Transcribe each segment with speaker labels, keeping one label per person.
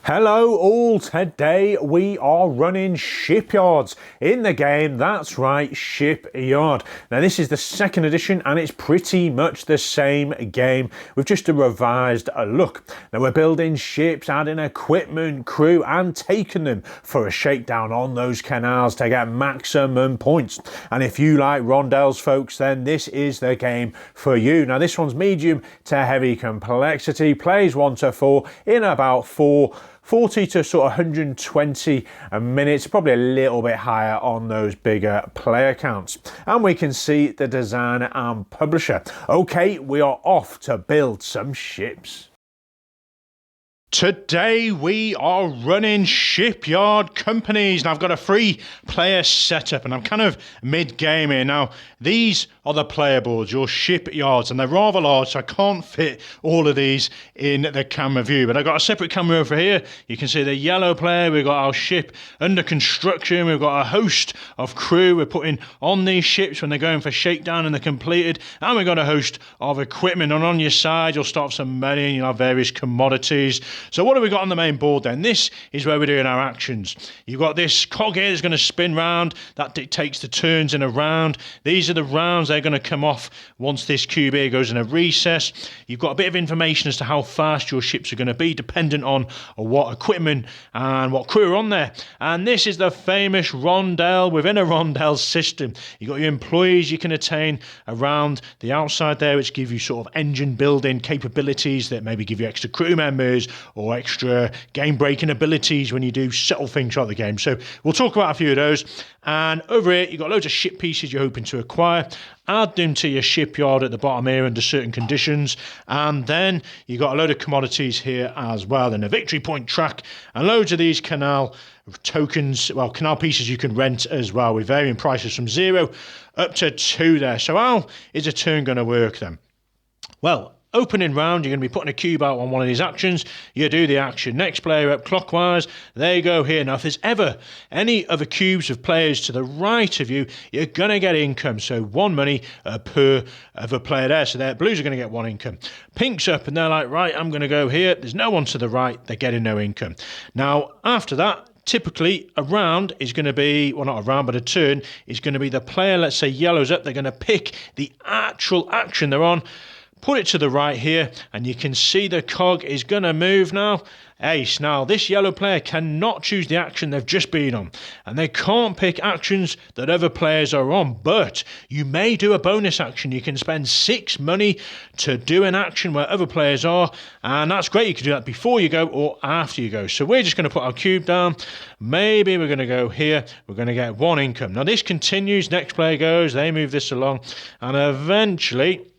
Speaker 1: Hello all, today we are running shipyards in the game, that's right, Shipyard. Now this is the second edition and it's pretty much the same game with just a revised look. Now we're building ships, adding equipment, crew and taking them for a shakedown on those canals to get maximum points. And if you like rondels folks, then this is the game for you. Now this one's medium to heavy complexity, plays 1 to 4 in about 40 to sort of 120 minutes, probably a little bit higher on those bigger player counts. And we can see the designer and publisher. Okay, we are off to build some ships. Today we are running Shipyard Companies, and I've got a free player setup and I'm kind of mid-game here. Now these are the player boards, your shipyards, and they're rather large so I can't fit all of these in the camera view, but I've got a separate camera over here. You can see the yellow player, we've got our ship under construction, we've got a host of crew we're putting on these ships when they're going for shakedown and they're completed, and we've got a host of equipment, and on your side you'll start with some money and you'll have various commodities. So what have we got on the main board then? This is where we're doing our actions. You've got this cog here that's going to spin round. That dictates the turns in a round. These are the rounds they're going to come off once this cube here goes in a recess. You've got a bit of information as to how fast your ships are going to be dependent on what equipment and what crew are on there. And this is the famous rondel within a rondel system. You've got your employees you can attain around the outside there, which give you sort of engine building capabilities that maybe give you extra crew members or extra game-breaking abilities when you do settle things throughout the game. So we'll talk about a few of those. And over here, you've got loads of ship pieces you're hoping to acquire. Add them to your shipyard at the bottom here under certain conditions. And then you've got a load of commodities here as well, and a victory point track, and loads of these canal tokens, well, canal pieces you can rent as well, with varying prices from 0 up to 2 there. So how is a turn going to work then? Well, opening round, you're going to be putting a cube out on one of these actions. You do the action. Next player up clockwise. There you go here. Now, if there's ever any other cubes of players to the right of you, you're going to get income. So 1 money per other player there. So there, blues are going to get 1 income. Pink's up and they're like, right, I'm going to go here. There's no one to the right. They're getting no income. Now, after that, typically a round is going to be, well, not a round, but a turn is going to be the player, let's say yellow's up. They're going to pick the actual action they're on, put it to the right here, and you can see the cog is going to move now. Ace. Now, this yellow player cannot choose the action they've just been on, and they can't pick actions that other players are on, but you may do a bonus action. You can spend 6 money to do an action where other players are, and that's great. You can do that before you go or after you go. So we're just going to put our cube down. Maybe we're going to go here. We're going to get 1 income. Now, this continues. Next player goes. They move this along, and eventually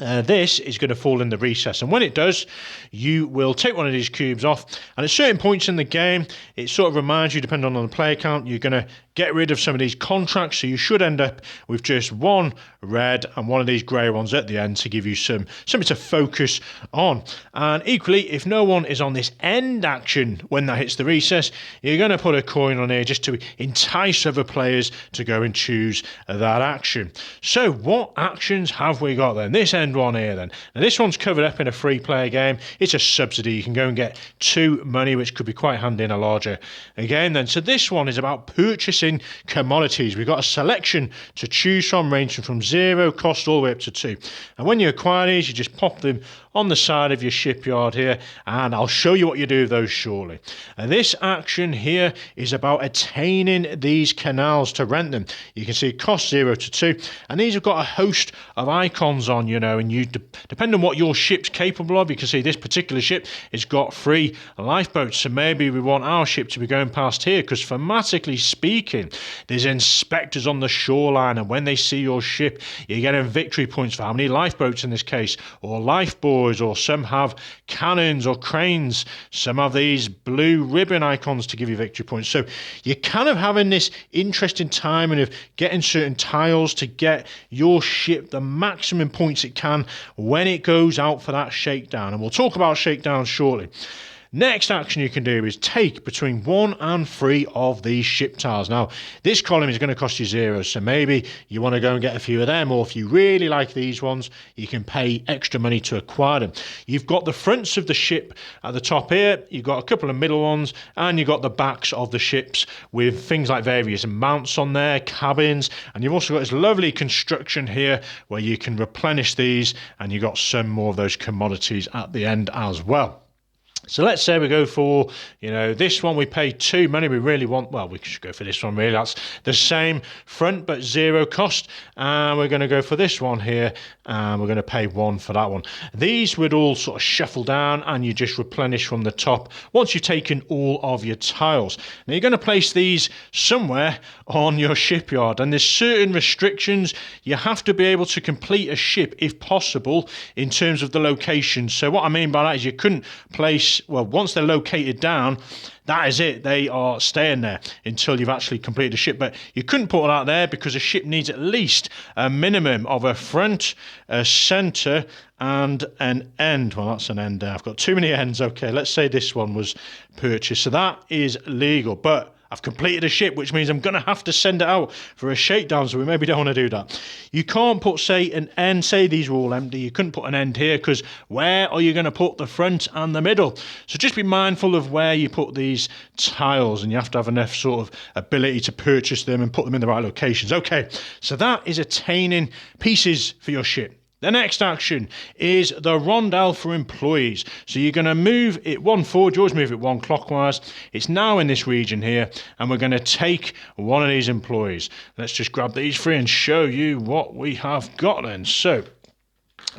Speaker 1: this is going to fall in the recess, and when it does, you will take one of these cubes off, and at certain points in the game, it sort of reminds you, depending on the player count, you're going to get rid of some of these contracts, so you should end up with just 1 red and 1 of these grey ones at the end to give you something to focus on. And equally, if no one is on this end action when that hits the recess, you're going to put a coin on here just to entice other players to go and choose that action. So what actions have we got then? This end one here then. Now this one's covered up in a free player game. It's a subsidy. You can go and get 2 money, which could be quite handy in a larger game then. So this one is about purchasing commodities. We've got a selection to choose from, ranging from 0 cost all the way up to 2. And when you acquire these, you just pop them on the side of your shipyard here, and I'll show you what you do with those shortly. And this action here is about attaining these canals to rent them. You can see it costs 0 to 2, and these have got a host of icons on, you know, and you depend on what your ship's capable of. You can see this particular ship has got 3 lifeboats, so maybe we want our ship to be going past here, because thematically speaking, there's inspectors on the shoreline, and when they see your ship, you're getting victory points for how many lifeboats in this case, or lifeboats, or some have cannons or cranes. Some have these blue ribbon icons to give you victory points. So you're kind of having this interesting timing of getting certain tiles to get your ship the maximum points it can when it goes out for that shakedown. And we'll talk about shakedown shortly. Next action you can do is take between 1 and 3 of these ship tiles. Now, this column is going to cost you 0, so maybe you want to go and get a few of them, or if you really like these ones, you can pay extra money to acquire them. You've got the fronts of the ship at the top here, you've got a couple of middle ones, and you've got the backs of the ships with things like various mounts on there, cabins, and you've also got this lovely construction here where you can replenish these, and you've got some more of those commodities at the end as well. So let's say we go for, this one, we pay 2 money. We really want, well, we should go for this one really. That's the same front but 0 cost. And we're going to go for this one here, and we're going to pay 1 for that one. These would all sort of shuffle down, and you just replenish from the top once you've taken all of your tiles. Now you're going to place these somewhere on your shipyard, and there's certain restrictions. You have to be able to complete a ship if possible in terms of the location. So what I mean by that is you couldn't place, well, once they're located down, that is it. They are staying there until you've actually completed the ship. But you couldn't put it out there because a ship needs at least a minimum of a front, a centre, and an end. Well, that's an end there. I've got too many ends. Okay, let's say this one was purchased. So that is legal. But I've completed a ship, which means I'm going to have to send it out for a shakedown, so we maybe don't want to do that. You can't put, say, an end. Say these were all empty. You couldn't put an end here because where are you going to put the front and the middle? So just be mindful of where you put these tiles, and you have to have enough sort of ability to purchase them and put them in the right locations. Okay, so that is attaining pieces for your ship. The next action is the rondel for employees. So you're going to move it 1 forward, you always move it 1 clockwise. It's now in this region here, and we're going to take one of these employees. Let's just grab these 3 and show you what we have got then. So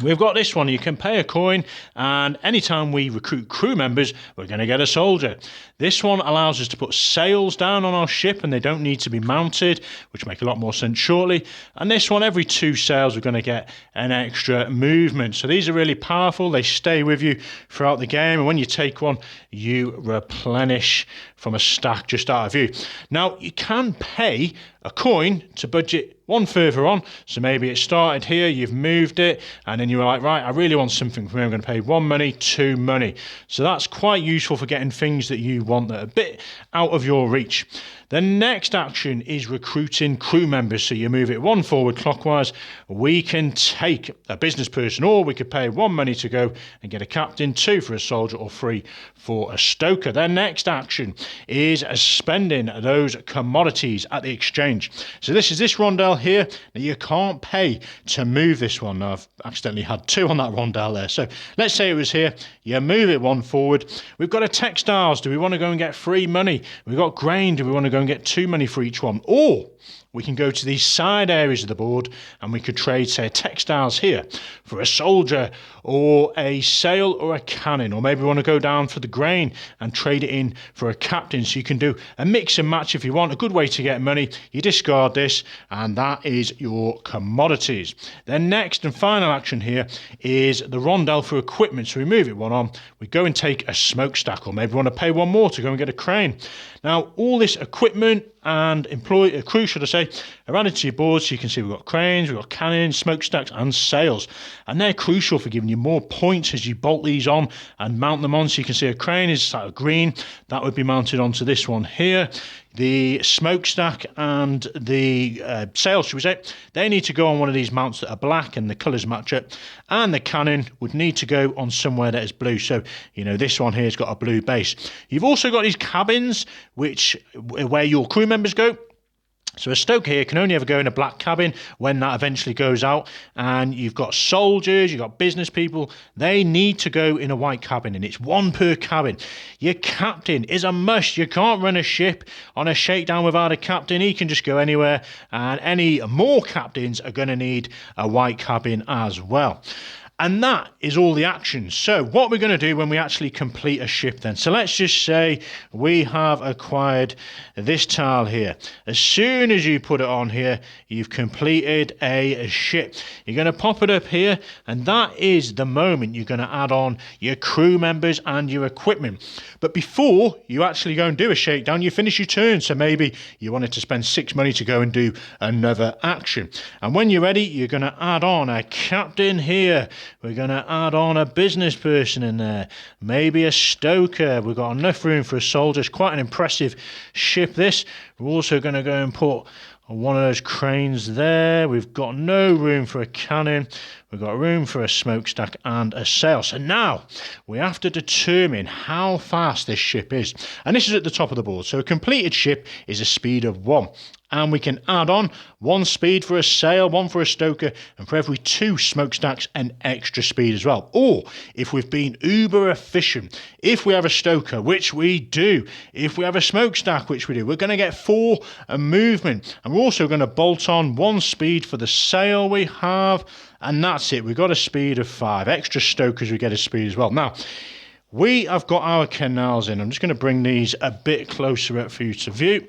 Speaker 1: we've got this one. You can pay a coin, and anytime we recruit crew members, we're going to get a soldier. This one allows us to put sails down on our ship, and they don't need to be mounted, which make a lot more sense shortly. And this one, every 2 sails, we're going to get an extra movement. So these are really powerful. They stay with you throughout the game, and when you take one, you replenish from a stack just out of view. Now, you can pay a coin to budget 1 further on. So maybe it started here, you've moved it, and then you were like, right, I really want something from here. I'm going to pay 1 money, 2 money. So that's quite useful for getting things that you want that are a bit out of your reach. The next action is recruiting crew members. So you move it 1 forward clockwise. We can take a business person, or we could pay 1 money to go and get a captain, 2 for a soldier, or 3 for a stoker. The next action is spending those commodities at the exchange. So this is this rondel here. Now you can't pay to move this one. Now I've accidentally had 2 on that rondel there. So let's say it was here. You move it 1 forward. We've got a textiles. Do we want to go and get free money? We've got grain. Do we want to go and get 2 money for each one? Or we can go to these side areas of the board, and we could trade, say, textiles here for a soldier, or a sail, or a cannon. Or maybe we want to go down for the grain and trade it in for a captain. So you can do a mix and match if you want. A good way to get money. You discard this, and that is your commodities. Then next and final action here is the rondel for equipment. So we move it 1 on. We go and take a smokestack, or maybe we want to pay 1 more to go and get a crane. Now, all this equipment and crew, should I say, are added to your board. So you can see we've got cranes, we've got cannons, smokestacks, and sails. And they're crucial for giving you more points as you bolt these on and mount them on. So you can see a crane is sort of green. That would be mounted onto this one here. The smokestack and the sails, should we say, they need to go on one of these mounts that are black and the colours match up. And the cannon would need to go on somewhere that is blue. So, this one here has got a blue base. You've also got these cabins, where your crew members go. So a stoker here can only ever go in a black cabin when that eventually goes out. And you've got soldiers, you've got business people. They need to go in a white cabin, and it's 1 per cabin. Your captain is a must. You can't run a ship on a shakedown without a captain. He can just go anywhere, and any more captains are going to need a white cabin as well. And that is all the action. So what we're going to do when we actually complete a ship then. So let's just say we have acquired this tile here. As soon as you put it on here, you've completed a ship. You're going to pop it up here, and that is the moment you're going to add on your crew members and your equipment. But before you actually go and do a shakedown, you finish your turn. So maybe you wanted to spend 6 money to go and do another action. And when you're ready, you're going to add on a captain here. We're going to add on a business person in there, maybe a stoker. We've got enough room for a soldier. It's quite an impressive ship, this. We're also going to go and put one of those cranes there. We've got no room for a cannon. We've got room for a smokestack and a sail. So now we have to determine how fast this ship is. And this is at the top of the board. So a completed ship is a speed of 1. And we can add on 1 speed for a sail, 1 for a stoker, and for every 2 smokestacks, an extra speed as well. Or if we've been uber efficient, if we have a stoker, which we do, if we have a smokestack, which we do, we're going to get 4 movement. And we're also going to bolt on 1 speed for the sail we have, and that's it. We've got a speed of 5. Extra stokers, we get a speed as well. Now, we have got our canals in. I'm just going to bring these a bit closer up for you to view.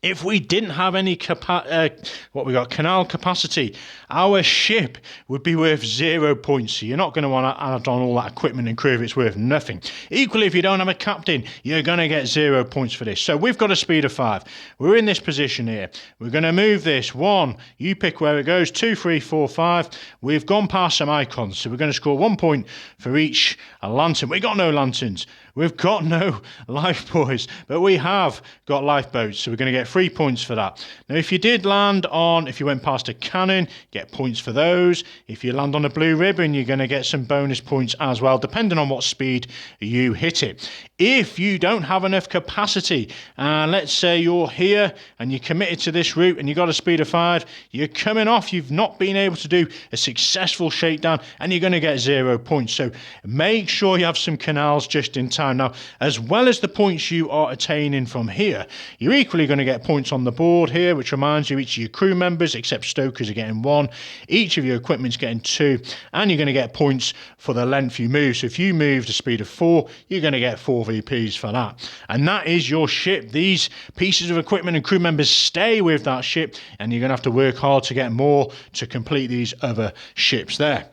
Speaker 1: If we didn't have any canal capacity, our ship would be worth 0 points. So you're not going to want to add on all that equipment and crew if it's worth nothing. Equally, if you don't have a captain, you're going to get 0 points for this. So we've got a speed of 5. We're in this position here. We're going to move this. 1, you pick where it goes. 2, 3, 4, 5. We've gone past some icons. So we're going to score 1 point for each lantern. We've got no lanterns. We've got no life buoys, but we have got lifeboats, so we're going to get 3 points for that. Now, if you did land on, if you went past a cannon, get points for those. If you land on a blue ribbon, you're going to get some bonus points as well, depending on what speed you hit it. If you don't have enough capacity, let's say you're here and you're committed to this route and you've got a speed of 5, you're coming off, you've not been able to do a successful shakedown, and you're going to get 0 points. So make sure you have some canals just in time. Now, as well as the points you are attaining from here, you're equally going to get points on the board here, which reminds you each of your crew members, except stokers, are getting 1. Each of your equipment's getting 2, and you're going to get points for the length you move. So if you moved a speed of 4, you're going to get 4 VPs for that. And that is your ship. These pieces of equipment and crew members stay with that ship, and you're going to have to work hard to get more to complete these other ships there.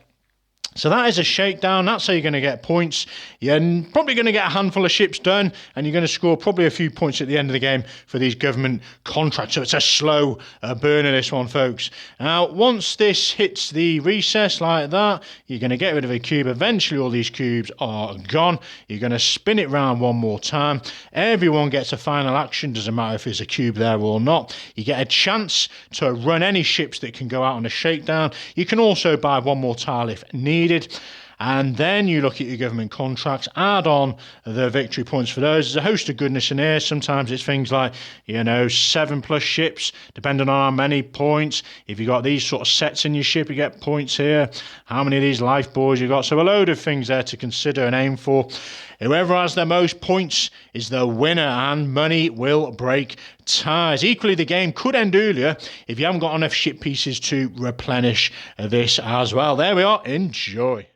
Speaker 1: So that is a shakedown. That's how you're going to get points. You're probably going to get a handful of ships done, and you're going to score probably a few points at the end of the game for these government contracts. So it's a slow burner, this one, folks. Now, once this hits the recess like that, you're going to get rid of a cube. Eventually, all these cubes are gone. You're going to spin it round one more time. Everyone gets a final action. Doesn't matter if there's a cube there or not. You get a chance to run any ships that can go out on a shakedown. You can also buy one more tile if needed. And then you look at your government contracts, add on the victory points for those. There's a host of goodness in here. Sometimes it's things like, 7+ ships, depending on how many points. If you've got these sort of sets in your ship, you get points here. How many of these life buoys you've got. So a load of things there to consider and aim for. Whoever has the most points is the winner, and money will break ties. Equally, the game could end earlier if you haven't got enough ship pieces to replenish this as well. There we are. Enjoy.